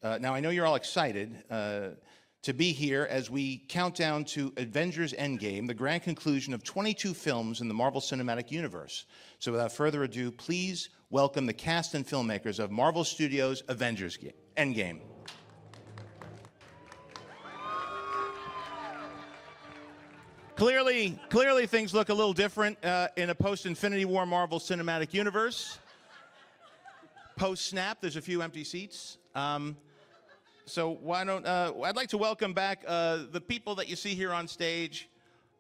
Now, I know you're all excited to be here as we count down to Avengers Endgame, the grand conclusion of 22 films in the Marvel Cinematic Universe. So without further ado, please welcome the cast and filmmakers of Marvel Studios' Avengers Endgame. Clearly things look a little different in a post-Infinity War Marvel Cinematic Universe. Post-snap, there's a few empty seats. So why don't, I'd like to welcome back the people that you see here on stage.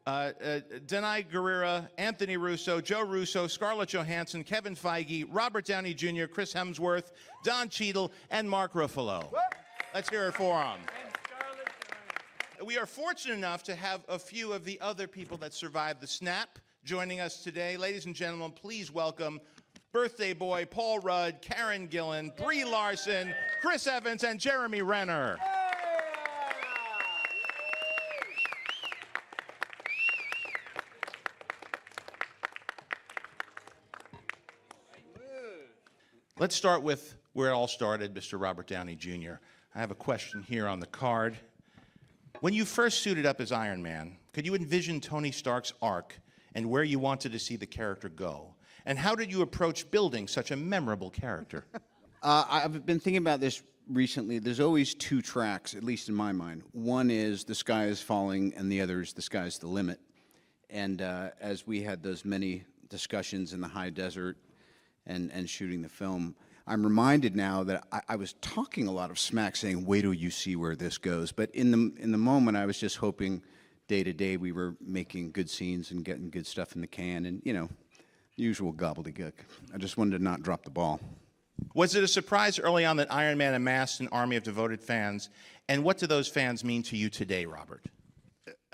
Denai Guerrera, Anthony Russo, Joe Russo, Scarlett Johansson, Kevin Feige, Robert Downey Jr., Chris Hemsworth, Don Cheadle, and Mark Ruffalo. Let's hear it for them. We are fortunate enough to have a few of the other people that survived the snap joining us today. Ladies and gentlemen, please welcome Birthday Boy Paul Rudd, Karen Gillan, Brie Larson, Chris Evans, and Jeremy Renner. Let's start with where it all started, Mr. Robert Downey Jr. I have a question here on the card. When you first suited up as Iron Man, could you envision Tony Stark's arc and where you wanted to see the character go? And how did you approach building such a memorable character? I've been thinking about this recently. There's always two tracks, at least in my mind. One is the sky is falling, and the other is the sky's the limit. And as we had those many discussions in the high desert and shooting the film, I'm reminded now that I was talking a lot of smack, saying, "Wait till you see where this goes." But in the moment, I was just hoping, day to day, we were making good scenes and getting good stuff in the can, and you know, usual gobbledygook. I just wanted to not drop the ball. Was it a surprise early on that Iron Man amassed an army of devoted fans? And what do those fans mean to you today, Robert?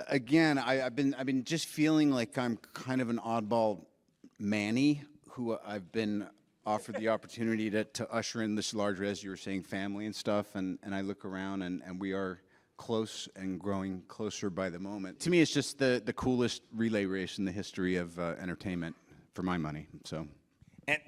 Again, I've been just feeling like I'm kind of an oddball Manny, who I've been offered the opportunity to usher in this larger, as you were saying, family and stuff, and I look around and we are close and growing closer by the moment. To me, it's just the coolest relay race in the history of entertainment, for my money. So,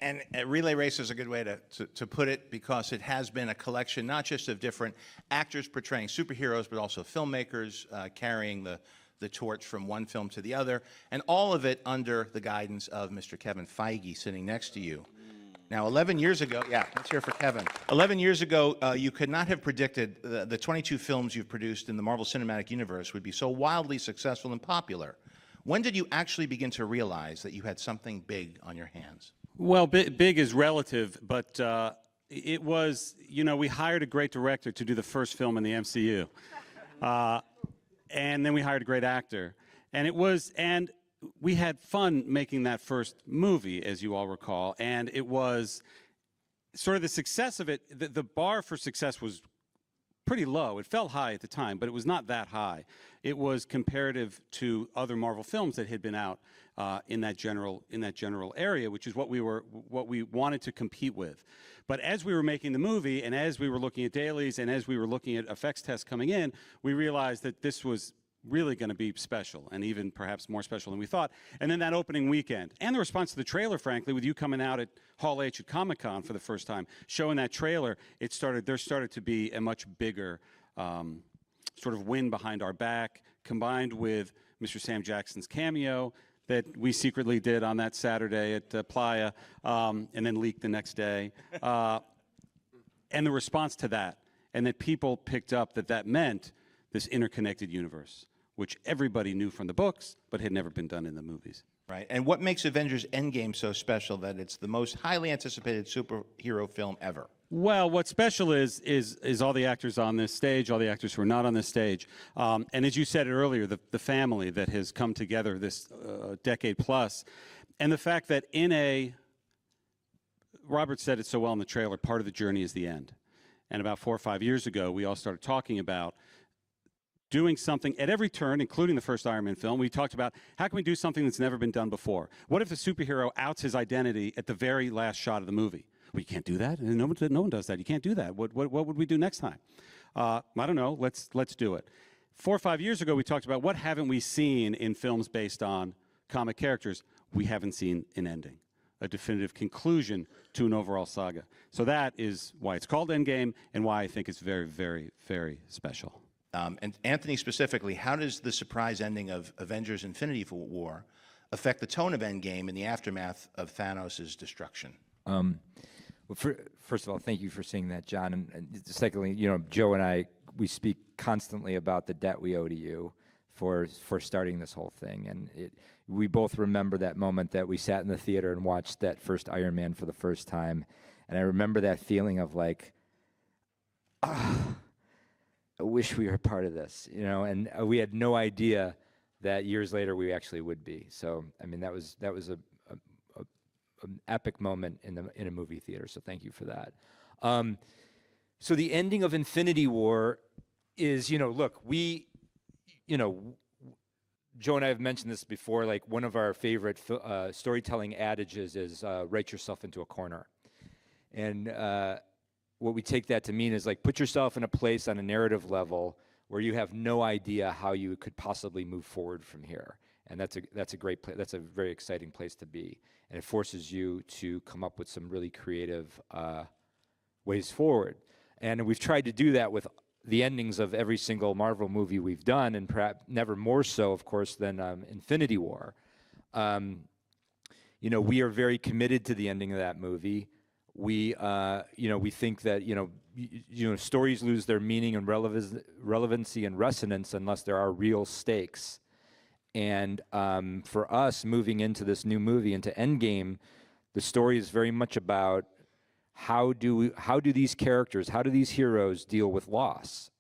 and a relay race is a good way to put it, because it has been a collection not just of different actors portraying superheroes, but also filmmakers carrying the torch from one film to the other, and all of it under the guidance of Mr. Kevin Feige sitting next to you. Now, 11 years ago, yeah, let's hear for Kevin. 11 years ago, you could not have predicted the 22 films you've produced in the Marvel Cinematic Universe would be so wildly successful and popular. When did you actually begin to realize that you had something big on your hands? Well, big is relative, but it was, you know, we hired a great director to do the first film in the MCU. And then we hired a great actor. And we had fun making that first movie, as you all recall, and it was sort of the success of it. The bar for success was pretty low. It felt high at the time, but it was not that high. It was comparative to other Marvel films that had been out in that general area, which is what we wanted to compete with. But as we were making the movie, and as we were looking at dailies, and as we were looking at effects tests coming in, we realized that this was really going to be special, and even perhaps more special than we thought. And then that opening weekend, and the response to the trailer, frankly, with you coming out at Hall H at Comic-Con for the first time, showing that trailer, there started to be a much bigger sort of wind behind our back, combined with Mr. Sam Jackson's cameo that we secretly did on that Saturday at Playa, and then leaked the next day. And the response to that, and that people picked up that meant this interconnected universe, which everybody knew from the books, but had never been done in the movies. Right. And what makes Avengers Endgame so special that it's the most highly anticipated superhero film ever? Well, what's special is all the actors on this stage, all the actors who are not on this stage. And as you said earlier, the family that has come together this decade plus. And the fact that Robert said it so well in the trailer, part of the journey is the end. And about 4 or 5 years ago, we all started talking about doing something at every turn, including the first Iron Man film. We talked about, how can we do something that's never been done before? What if the superhero outs his identity at the very last shot of the movie? Well, you can't do that. No one does that. You can't do that. What would we do next time? I don't know. Let's do it. 4 or 5 years ago, we talked about, what haven't we seen in films based on comic characters? We haven't seen an ending. a definitive conclusion to an overall saga. So that is why it's called Endgame and why I think it's very, very, very special. And Anthony, specifically, how does the surprise ending of Avengers Infinity War affect the tone of Endgame in the aftermath of Thanos' destruction? Well, first of all, thank you for saying that, John. And secondly, you know, Joe and I, we speak constantly about the debt we owe to you for starting this whole thing. And we both remember that moment that we sat in the theater and watched that first Iron Man for the first time. And I remember that feeling of like, I wish we were part of this, you know, and we had no idea that years later we actually would be. So, I mean, that was an epic moment in a movie theater. So thank you for that. So the ending of Infinity War is, you know, look, Joe and I have mentioned this before, like one of our favorite storytelling adages is write yourself into a corner. And what we take that to mean is like put yourself in a place on a narrative level where you have no idea how you could possibly move forward from here. And that's a great place. That's a very exciting place to be. And it forces you to come up with some really creative ways forward. And we've tried to do that with the endings of every single Marvel movie we've done, and perhaps never more so, of course, than Infinity War. You know, we are very committed to the ending of that movie. We think that, stories lose their meaning and relevancy and resonance unless there are real stakes. And for us, moving into this new movie, into Endgame, the story is very much about how do these characters, how do these heroes deal with loss,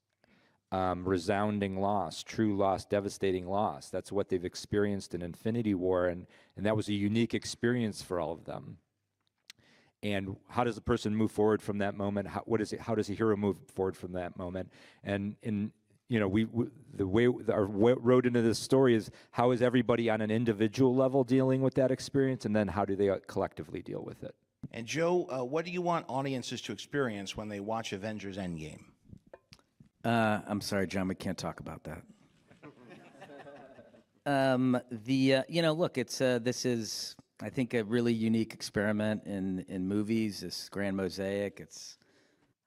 resounding loss, true loss, devastating loss. That's what they've experienced in Infinity War, and that was a unique experience for all of them. And how does a person move forward from that moment? How does a hero move forward from that moment? And the way our road into this story is how is everybody on an individual level dealing with that experience, and then how do they collectively deal with it? And Joe, what do you want audiences to experience when they watch Avengers Endgame? I'm sorry, John, we can't talk about that. Look, this is, I think, a really unique experiment in movies, this grand mosaic. It's,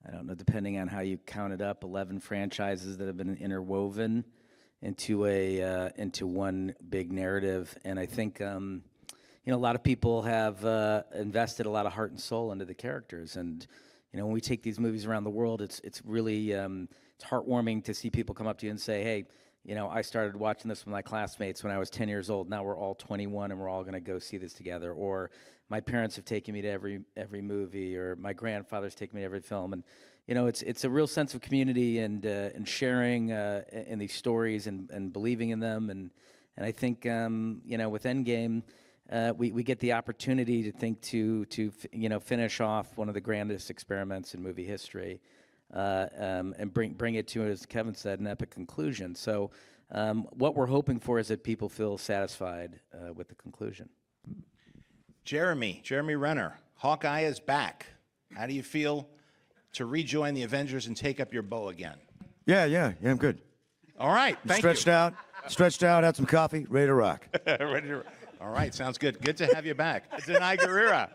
I don't know, depending on how you count it up, 11 franchises that have been interwoven into one big narrative. And I think, a lot of people have invested a lot of heart and soul into the characters. And, when we take these movies around the world, it's really, it's heartwarming to see people come up to you and say, hey, I started watching this with my classmates when I was 10 years old. Now we're all 21 and we're all going to go see this together. Or my parents have taken me to every movie, or my grandfather's taken me to every film. And, it's a real sense of community and sharing in these stories and believing in them. And I think, with Endgame, we get the opportunity to finish off one of the grandest experiments in movie history. And bring it to, as Kevin said, an epic conclusion. So what we're hoping for is that people feel satisfied with the conclusion. Jeremy Renner, Hawkeye is back. How do you feel to rejoin the Avengers and take up your bow again? Yeah, I'm good. All right, thank Stretched you. Stretched out, had some coffee, ready to rock. All right, sounds good. Good to have you back. Denai Guerrera,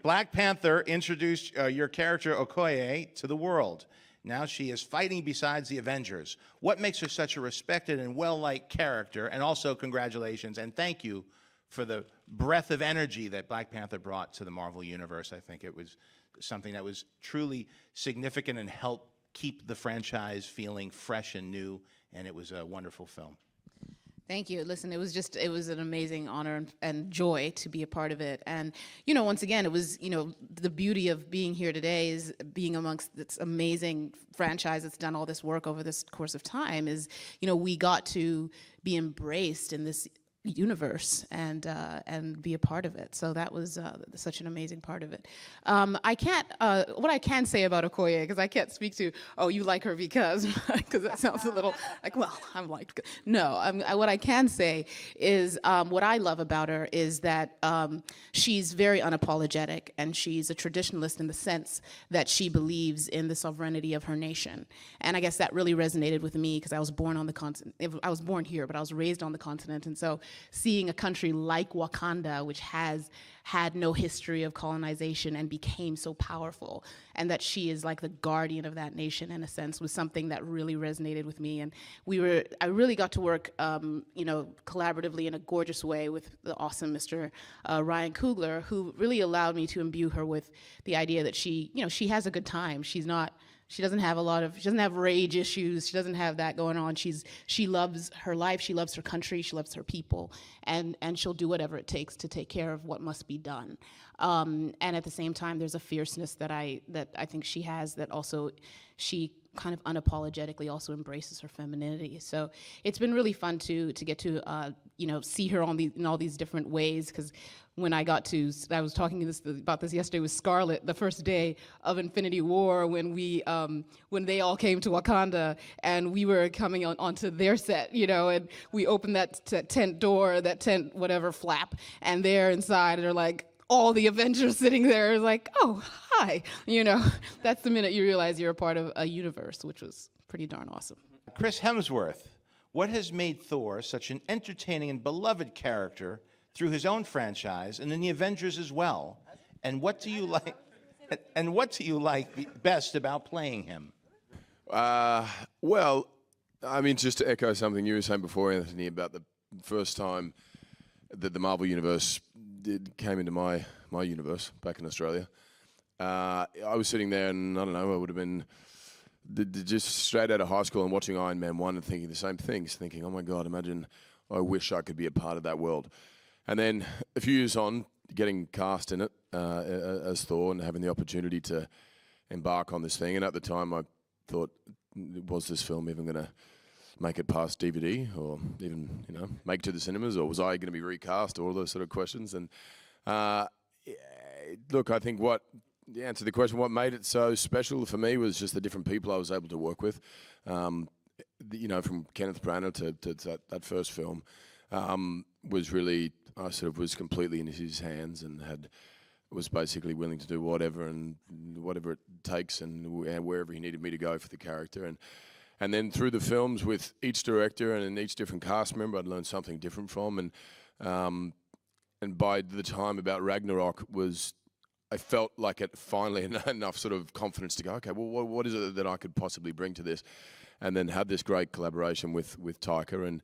Black Panther introduced your character Okoye to the world. Now she is fighting besides the Avengers. What makes her such a respected and well-liked character? And also, congratulations and thank you for the breath of energy that Black Panther brought to the Marvel Universe. I think it was something that was truly significant and helped keep the franchise feeling fresh and new, and it was a wonderful film. Thank you. Listen, it was an amazing honor and joy to be a part of it. And, once again, it was, the beauty of being here today is being amongst this amazing franchise that's done all this work over this course of time is, we got to be embraced in this universe and be a part of it. So that was such an amazing part of it. What I can say about Okoye, because I can't speak to, oh, you like her because that sounds a little like, well, I'm liked. No, what I can say is what I love about her is that she's very unapologetic, and she's a traditionalist in the sense that she believes in the sovereignty of her nation. And I guess that really resonated with me because I was born on the continent. I was born here, but I was raised on the continent. And so seeing a country like Wakanda, which has had no history of colonization and became so powerful, and that she is like the guardian of that nation in a sense, was something that really resonated with me. And I really got to work, collaboratively in a gorgeous way with the awesome Mr. Ryan Coogler, who really allowed me to imbue her with the idea that she has a good time. She doesn't have rage issues. She doesn't have that going on. She loves her life. She loves her country. She loves her people, and she'll do whatever it takes to take care of what must be done. And at the same time, there's a fierceness that I think she has, that also she kind of unapologetically also embraces her femininity. So it's been really fun to get to see her in all these different ways, because when I was talking about this yesterday with Scarlett, the first day of Infinity War, when they all came to Wakanda and we were coming onto their set, and we opened that tent door, that tent whatever flap, and they're inside and they're like, all the Avengers sitting there is like, oh, hi. That's the minute you realize you're a part of a universe, which was pretty darn awesome. Chris Hemsworth, what has made Thor such an entertaining and beloved character through his own franchise and in the Avengers as well? And what do you like? And what do you like best about playing him? Well, I mean, just to echo something you were saying before, Anthony, about the first time that the Marvel Universe came into my universe back in Australia. I was sitting there, and I don't know, I would have been just straight out of high school and watching Iron Man 1 and thinking the same things, thinking, oh my God, imagine, I wish I could be a part of that world. And then a few years on, getting cast in it as Thor and having the opportunity to embark on this thing. And at the time, I thought, was this film even going to make it past DVD, or even make it to the cinemas, or was I going to be recast, or all those sort of questions? And look, I think the answer to the question, what made it so special for me was just the different people I was able to work with. From Kenneth Branagh to that first film, was really, I sort of was completely in his hands and was basically willing to do whatever it takes and wherever he needed me to go for the character. And then through the films with each director and each different cast member, I'd learned something different from. And by the time about Ragnarok I felt like it finally enough sort of confidence to go, okay, well, what is it that I could possibly bring to this? And then had this great collaboration with Taika, and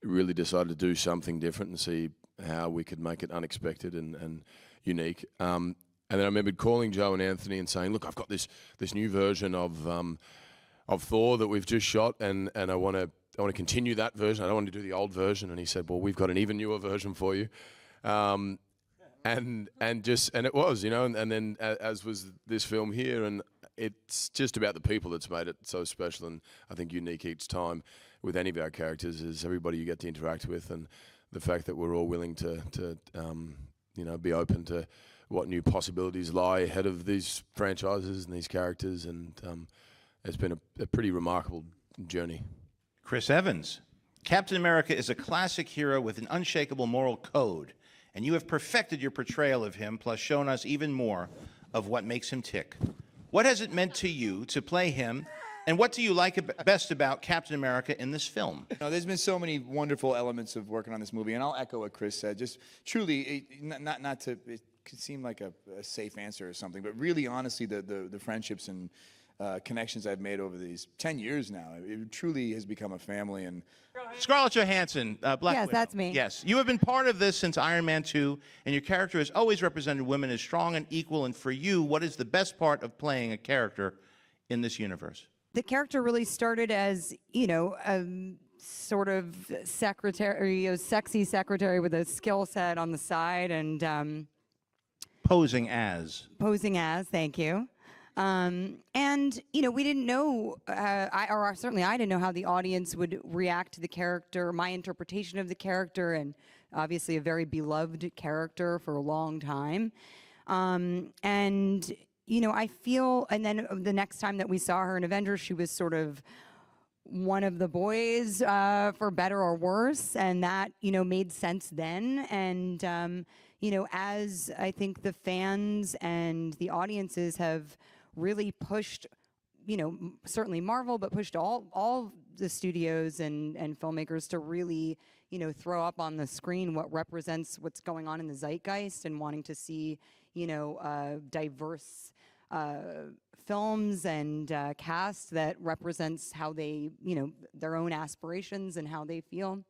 really decided to do something different and see how we could make it unexpected and unique. And then I remembered calling Joe and Anthony and saying, look, I've got this new version of Thor that we've just shot, and I want to continue that version. I don't want to do the old version. And he said, well, we've got an even newer version for you. And it was, and then as was this film here, and it's just about the people that's made it so special, and I think unique each time with any of our characters is everybody you get to interact with, and the fact that we're all willing to be open to what new possibilities lie ahead of these franchises and these characters, and it's been a pretty remarkable journey. Chris Evans, Captain America is a classic hero with an unshakable moral code, and you have perfected your portrayal of him, plus shown us even more of what makes him tick. What has it meant to you to play him, and what do you like best about Captain America in this film? There's been so many wonderful elements of working on this movie, and I'll echo what Chris said. Just truly, not to, it could seem like a safe answer or something, but really, honestly, the friendships and connections I've made over these 10 years now, it truly has become a family. And Scarlett Johansson, Black Yes, Widow. that's me. Yes, you have been part of this since Iron Man 2, and your character has always represented women as strong and equal. And for you, what is the best part of playing a character in this universe? The character really started as, a sort of secretary, a sexy secretary with a skill set on the side, and Posing as, thank you. We didn't know, certainly I didn't know how the audience would react to the character, my interpretation of the character, and obviously a very beloved character for a long time. I feel, and then the next time that we saw her in Avengers, she was sort of one of the boys, for better or worse, and that, made sense then. And, as I think the fans and the audiences have really pushed, certainly Marvel, but pushed all the studios and filmmakers to really, throw up on the screen what represents what's going on in the zeitgeist and wanting to see, diverse films and cast that represents how they, their own aspirations and how they feel.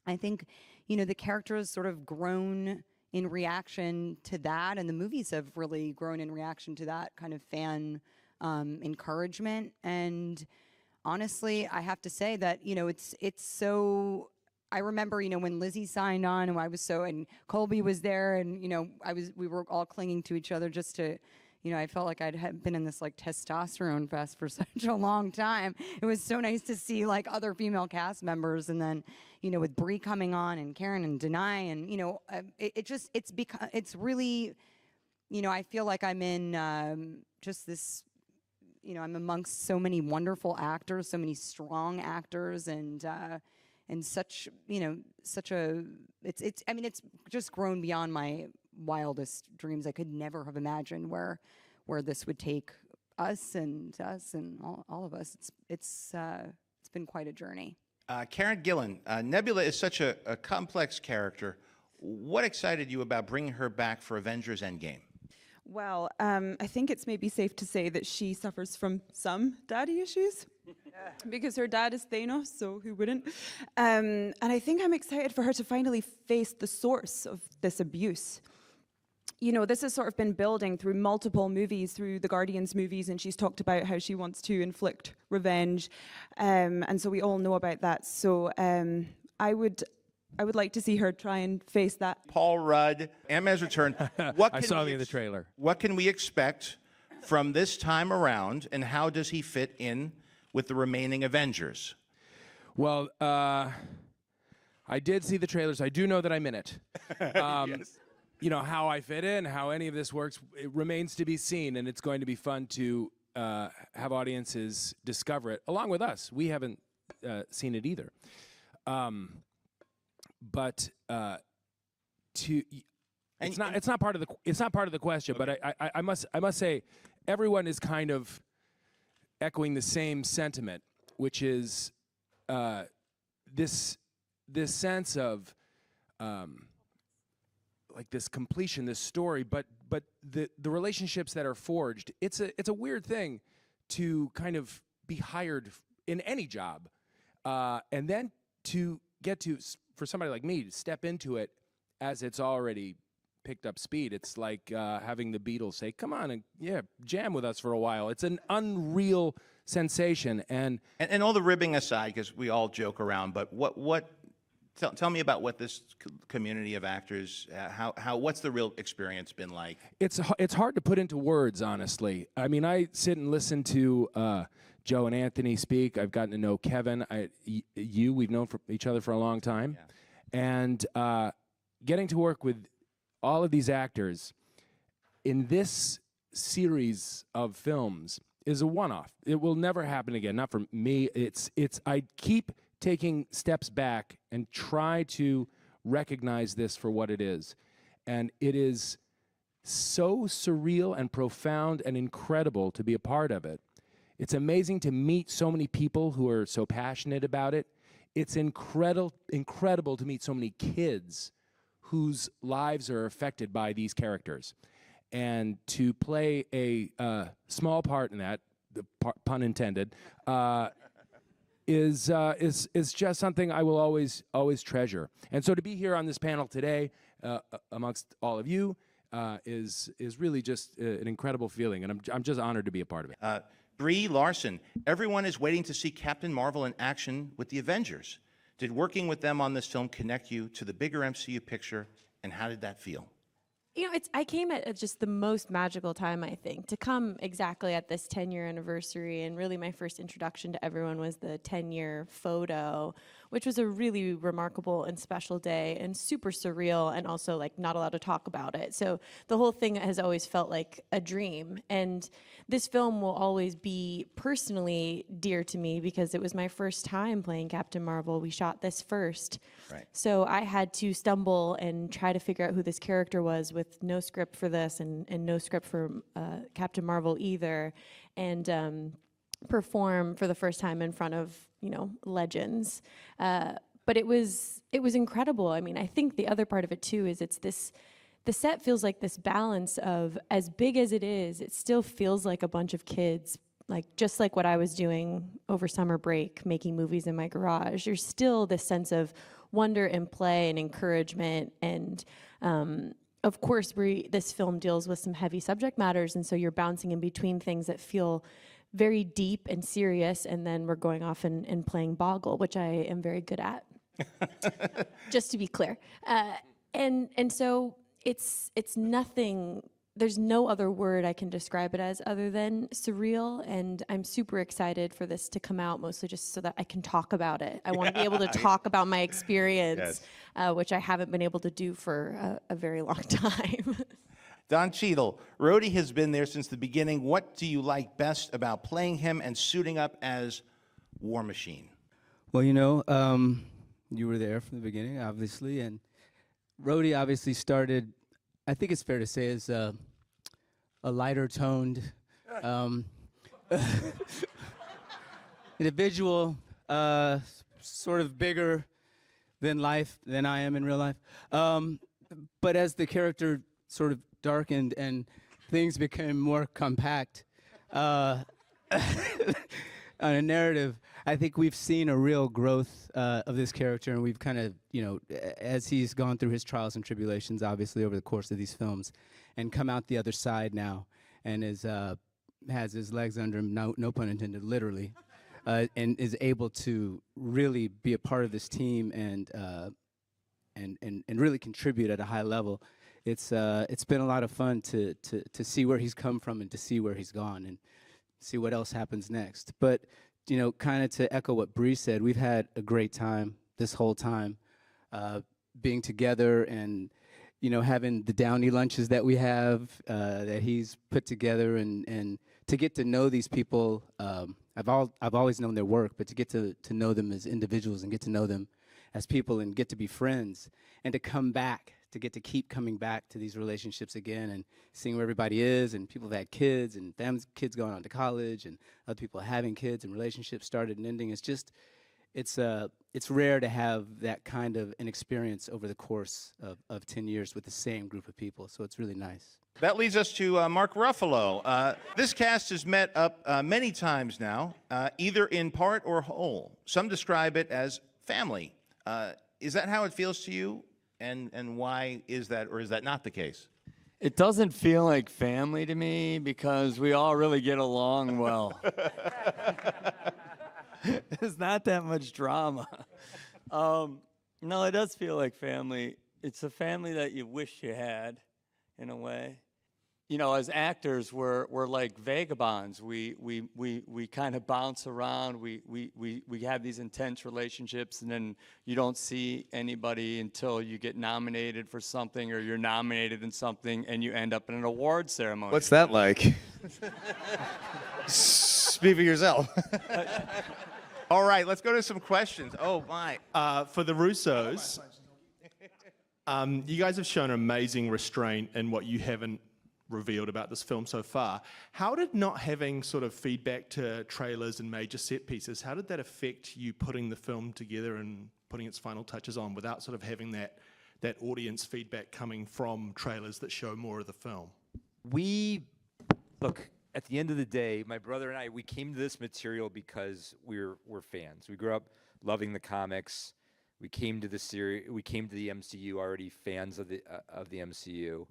I think, the character has sort of grown in reaction to that, and the movies have really grown in reaction to that kind of fan encouragement. And honestly, I have to say that, it's so. I remember, when Lizzie signed on, and and Colby was there, and we were all clinging to each other just to. I felt like I'd been in this like testosterone fest for such a long time. It was so nice to see like other female cast members, and then, with Brie coming on and Karen and Denai, and it's really, I feel like I'm in just this, I'm amongst so many wonderful actors, so many strong actors, and such, such a, it's just grown beyond my wildest dreams. I could never have imagined where this would take us and all of us. It's been quite a journey. Karen Gillan, Nebula is such a complex character. What excited you about bringing her back for Avengers Endgame? Well, I think it's maybe safe to say that she suffers from some daddy issues. Because her dad is Thanos, so who wouldn't? And I think I'm excited for her to finally face the source of this abuse. This has sort of been building through multiple movies, through the Guardians movies, and she's talked about how she wants to inflict revenge. And so we all know about that. So I would like to see her try and face that. Paul Rudd, Ant-Man's Return. What I saw him in the trailer. What can we expect from this time around, and how does he fit in with the remaining Avengers? Well, I did see the trailers. I do know that I'm in it. Yes. How I fit in, how any of this works, it remains to be seen, and it's going to be fun to have audiences discover it along with us. We haven't seen it either. But it's not part of the question. Okay. But I must say, everyone is kind of echoing the same sentiment, which is this sense of like this completion, this story, but the relationships that are forged. It's a weird thing to kind of be hired in any job, and then to get to, for somebody like me, to step into it as it's already picked up speed. It's like having the Beatles say, "Come on and jam with us for a while." It's an unreal sensation, and all the ribbing aside, because we all joke around, but tell me about what this community of actors, what's the real experience been like? It's hard to put into words, honestly. I mean, I sit and listen to Joe and Anthony speak. I've gotten to know Kevin. We've known each other for a long time, and getting to work with all of these actors in this series of films is a one-off. It will never happen again. Not for me. I keep taking steps back and try to recognize this for what it is. And it is so surreal and profound and incredible to be a part of it. It's amazing to meet so many people who are so passionate about it. It's incredible to meet so many kids whose lives are affected by these characters. And to play a small part in that, pun intended, is just something I will always treasure. And so to be here on this panel today, amongst all of you, is really just an incredible feeling, and I'm just honored to be a part of it. Brie Larson, everyone is waiting to see Captain Marvel in action with the Avengers. Did working with them on this film connect you to the bigger MCU picture, and how did that feel? I came at just the most magical time, I think, to come exactly at this 10-year anniversary. And really my first introduction to everyone was the 10-year photo, which was a really remarkable and special day and super surreal, and also like not allowed to talk about it. So the whole thing has always felt like a dream. And this film will always be personally dear to me because it was my first time playing Captain Marvel. We shot this first. Right. So I had to stumble and try to figure out who this character was with no script for this and no script for Captain Marvel either, and perform for the first time in front of legends. but it was incredible. I mean, I think the other part of it too is the set feels like this balance of, as big as it is, it still feels like a bunch of kids, like just like what I was doing over summer break, making movies in my garage. There's still this sense of wonder and play and encouragement, and of course, this film deals with some heavy subject matters, and so you're bouncing in between things that feel very deep and serious, and then we're going off and playing Boggle, which I am very good at, just to be clear. And so it's nothing. There's no other word I can describe it as other than surreal, and I'm super excited for this to come out, mostly just so that I can talk about it. I want to be able to talk about my experience, which I haven't been able to do for a very long time. Don Cheadle, Rhodey has been there since the beginning. What do you like best about playing him and suiting up as War Machine? Well, you were there from the beginning, obviously, and Rhodey obviously started, I think it's fair to say, as a lighter-toned individual, sort of bigger than life, than I am in real life. But as the character sort of darkened and things became more compact on a narrative, I think we've seen a real growth of this character, and we've kind of, as he's gone through his trials and tribulations, obviously, over the course of these films, and come out the other side now, and has his legs under him, no pun intended, literally, and is able to really be a part of this team and really contribute at a high level. It's been a lot of fun to see where he's come from and to see where he's gone and see what else happens next. But kind of to echo what Bree said, we've had a great time this whole time, being together and having the Downey lunches that we have, that he's put together, and to get to know these people. I've always known their work, but to get to know them as individuals and get to know them as people and get to be friends, and to come back, to get to keep coming back to these relationships again and seeing where everybody is, and people have had kids and families, kids going on to college, and other people having kids and relationships started and ending. It's just, it's rare to have that kind of an experience over the course of 10 years with the same group of people. So it's really nice. That leads us to Mark Ruffalo. This cast has met up many times now, either in part or whole. Some describe it as family. Is that how it feels to you? And why is that, or is that not the case? It doesn't feel like family to me because we all really get along well. There's not that much drama. No, it does feel like family. It's a family that you wish you had, in a way. As actors, we're like vagabonds. We kind of bounce around. We have these intense relationships, and then you don't see anybody until you get nominated for something, or you're nominated in something, and you end up in an award ceremony. What's that like? Speak for yourself. All right, let's go to some questions. Oh, my. For the Russos, you guys have shown amazing restraint in what you haven't revealed about this film so far. How did not having sort of feedback to trailers and major set pieces, how did that affect you putting the film together and putting its final touches on without sort of having that audience feedback coming from trailers that show more of the film? Look, at the end of the day, my brother and I, we came to this material because we're fans. We grew up loving the comics. We came to the series. We came to the MCU already fans of the MCU.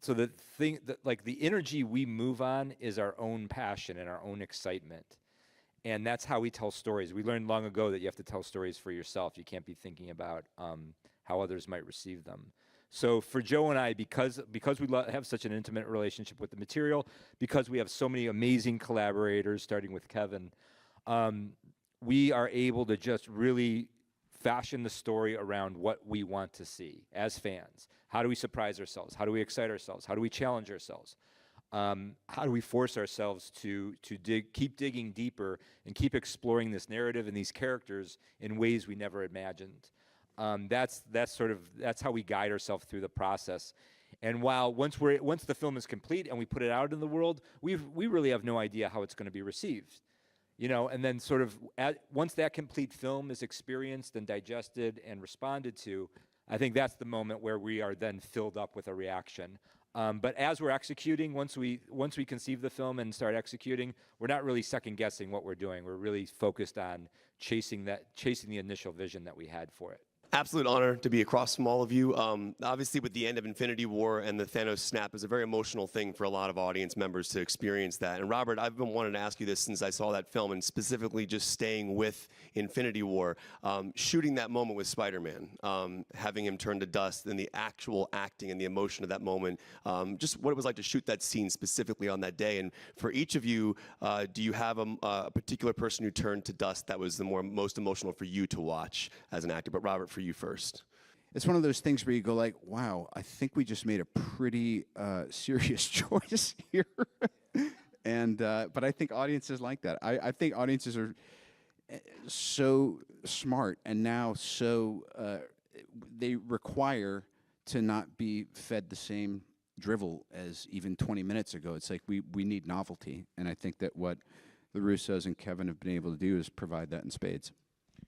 So the thing, the energy we move on is our own passion and our own excitement. And that's how we tell stories. We learned long ago that you have to tell stories for yourself. You can't be thinking about how others might receive them. So for Joe and I, because we have such an intimate relationship with the material, because we have so many amazing collaborators, starting with Kevin, we are able to just really fashion the story around what we want to see as fans. How do we surprise ourselves? How do we excite ourselves? How do we challenge ourselves? How do we force ourselves to keep digging deeper and keep exploring this narrative and these characters in ways we never imagined? That's how we guide ourselves through the process. And once the film is complete and we put it out in the world, we really have no idea how it's going to be received. you know, and then sort of once that complete film is experienced and digested and responded to, I think that's the moment where we are then filled up with a reaction. But as we're executing, once we conceive the film and start executing, we're not really second guessing what we're doing. We're really focused on chasing the initial vision that we had for it. Absolute honor to be across from all of you. Obviously, with the end of Infinity War and the Thanos snap is a very emotional thing for a lot of audience members to experience that. And Robert, I've been wanting to ask you this since I saw that film, and specifically just staying with Infinity War, shooting that moment with Spider-Man, having him turn to dust, and the actual acting and the emotion of that moment, just what it was like to shoot that scene specifically on that day. And for each of you, do you have a particular person who turned to dust that was the most emotional for you to watch as an actor? But Robert, for you first. It's one of those things where you go like, wow, I think we just made a pretty serious choice here. And but I think audiences like that. I think audiences are so smart and now so they require to not be fed the same drivel as even 20 minutes ago. It's like we need novelty, and I think that what the Russos and Kevin have been able to do is provide that in spades.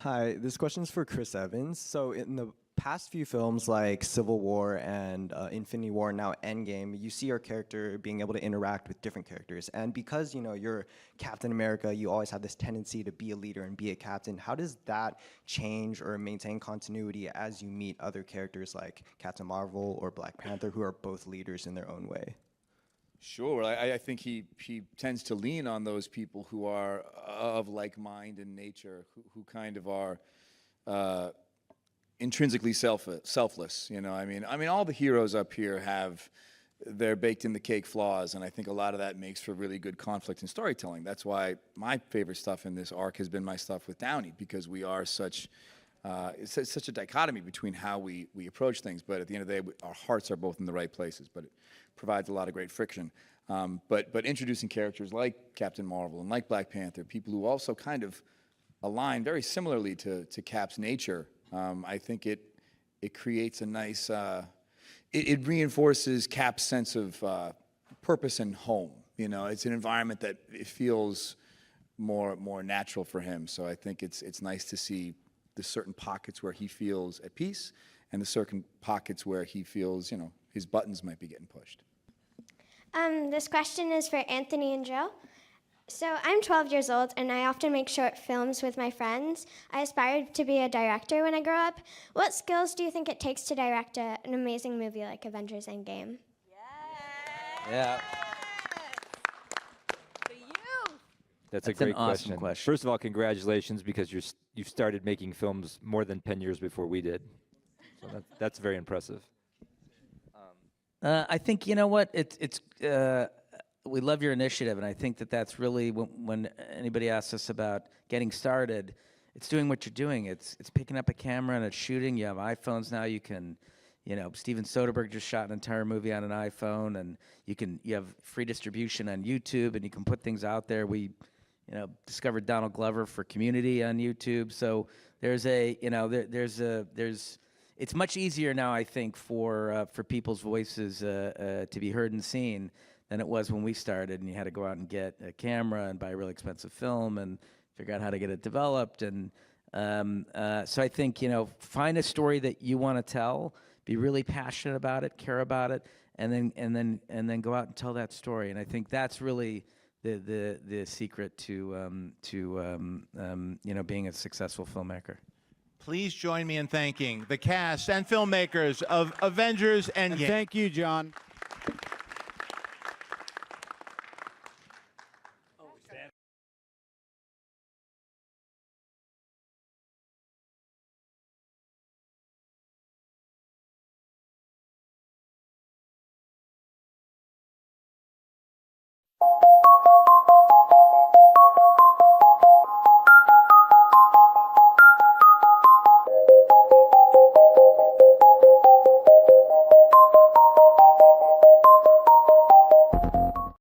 Hi, this question is for Chris Evans. So in the past few films like Civil War and Infinity War, now Endgame, you see your character being able to interact with different characters. And because, you know, you're Captain America, you always have this tendency to be a leader and be a captain. How does that change or maintain continuity as you meet other characters like Captain Marvel or Black Panther, who are both leaders in their own way? Sure. I think he tends to lean on those people who are of like mind in nature, who kind of are intrinsically selfless. You know, I mean, all the heroes up here have their baked in the cake flaws, and I think a lot of that makes for really good conflict and storytelling. That's why my favorite stuff in this arc has been my stuff with Downey, because we are such a dichotomy between how we approach things, but at the end of the day, our hearts are both in the right places, but it provides a lot of great friction. But introducing characters like Captain Marvel and like Black Panther, people who also kind of align very similarly to Cap's nature, I think it creates a nice, it reinforces Cap's sense of purpose and home. You know, it's an environment that it feels more natural for him. So I think it's nice to see the certain pockets where he feels at peace and the certain pockets where he feels, you know, his buttons might be getting pushed. This question is for Anthony and Joe. So I'm 12 years old, and I often make short films with my friends. I aspired to be a director when I grow up. What skills do you think it takes to direct an amazing movie like Avengers Endgame? Yeah. That's a an great awesome question. First of all, congratulations, because you've started making films more than 10 years before we did. So that's very impressive. I think, you know what, we love your initiative, and I think that's really when anybody asks us about getting started, it's doing what you're doing. It's picking up a camera and it's shooting. You have iPhones now. You can, you know, Steven Soderbergh just shot an entire movie on an iPhone, and you have free distribution on YouTube, and you can put things out there. We, you know, discovered Donald Glover for Community on YouTube. So there's it's much easier now, I think, for people's voices to be heard and seen than it was when we started, and you had to go out and get a camera and buy a really expensive film and figure out how to get it developed. And so I think, you know, find a story that you want to tell, be really passionate about it, care about it, and then go out and tell that story. And I think that's really the secret to you know, being a successful filmmaker. Please join me in thanking the cast and filmmakers of Avengers Endgame. And thank you, John.